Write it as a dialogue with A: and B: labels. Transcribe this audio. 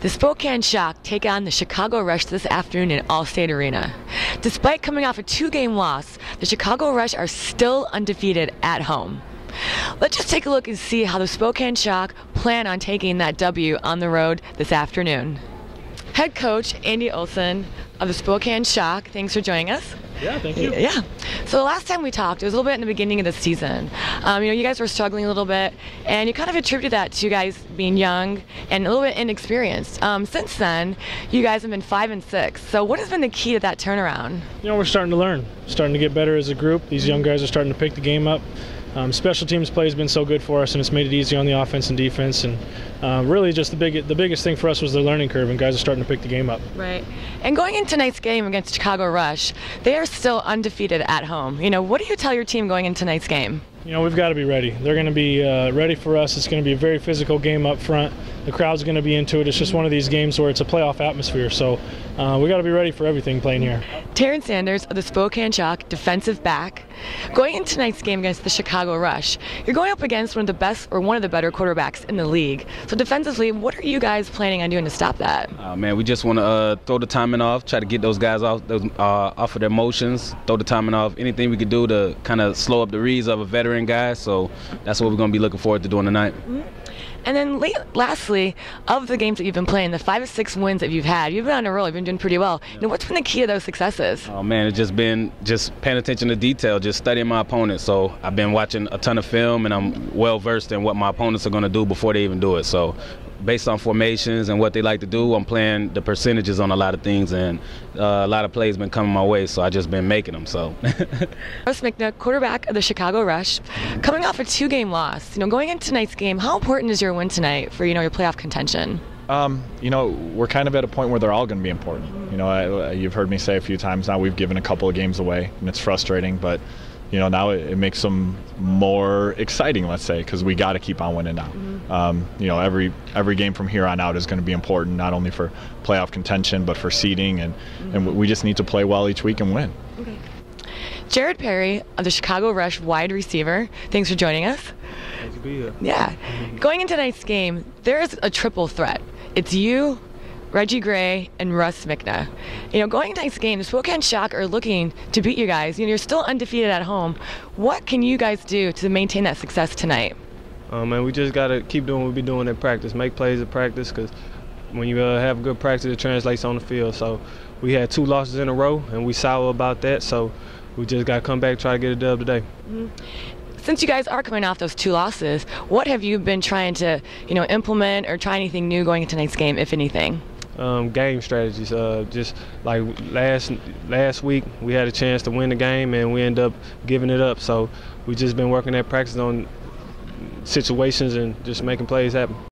A: The Spokane Shock take on the Chicago Rush this afternoon in Allstate Arena. Despite coming off a 2-game loss, the Chicago Rush are still undefeated at home. Let's just take a look and see how the Spokane Shock plan on taking that W on the road this afternoon. Head coach Andy Olson of the Spokane Shock, thanks for joining us.
B: Yeah, thank you.
A: Yeah. So the last time we talked, it was a little bit in the beginning of the season. You guys were struggling a little bit, and you kind of attributed that to you guys being young and a little bit inexperienced. Since then, you guys have been 5-6. So what has been the key to that turnaround?
B: We're starting to learn, starting to get better as a group. These young guys are starting to pick the game up. Special teams play has been so good for us, and it's made it easy on the offense and defense. And really, just the biggest thing for us was the learning curve, and guys are starting to pick the game up.
A: Right. And going into tonight's game against Chicago Rush, they are still undefeated at home. What do you tell your team going into tonight's game?
B: We've got to be ready. They're going to be ready for us. It's going to be a very physical game up front. The crowd's going to be into it. It's just one of these games where it's a playoff atmosphere. So we got to be ready for everything playing here.
A: Terrence Sanders of the Spokane Shock, defensive back. Going into tonight's game against the Chicago Rush, you're going up against one of the best or one of the better quarterbacks in the league. So defensively, what are you guys planning on doing to stop that?
C: Man, we just want to throw the timing off, try to get those guys off of their motions, throw the timing off, anything we could do to kind of slow up the reads of a veteran guy. So that's what we're going to be looking forward to doing tonight.
A: Mm-hmm. And then lastly, of the games that you've been playing, the 5-6 wins that you've had, you've been on a roll, you've been doing pretty well. What's been the key to those successes?
C: Oh man, it's just been paying attention to detail, just studying my opponents. So I've been watching a ton of film, and I'm well versed in what my opponents are going to do before they even do it. So based on formations and what they like to do, I'm playing the percentages on a lot of things, and a lot of plays been coming my way, so I just been making them. So
A: Russ McNutt, quarterback of the Chicago Rush, coming off a 2-game loss. Going into tonight's game, how important is your win tonight for your playoff contention?
D: We're kind of at a point where they're all going to be important. You've heard me say a few times now, we've given a couple of games away, and it's frustrating, but now it makes them more exciting, let's say, because we got to keep on winning now.
A: Mm-hmm.
D: Every game from here on out is going to be important, not only for playoff contention, but for seeding, and we just need to play well each week and win.
A: Okay. Jared Perry of the Chicago Rush, wide receiver, thanks for joining us.
E: Nice to be here.
A: Yeah. Going into tonight's game, there is a triple threat. It's you, Reggie Gray, and Russ McNutt. Going into tonight's game, the Spokane Shock are looking to beat you guys. You're still undefeated at home. What can you guys do to maintain that success tonight?
E: Man, we just got to keep doing what we've been doing in practice. Make plays in practice, because when you have good practice, it translates on the field. So we had 2 losses in a row, and we sour about that. So we just got to come back and try to get a dub today.
A: Mm-hmm. Since you guys are coming off those 2 losses, what have you been trying to implement or try anything new going into tonight's game, if anything?
E: Game strategies. Just like last week, we had a chance to win the game, and we ended up giving it up. So we just been working at practice on situations and just making plays happen.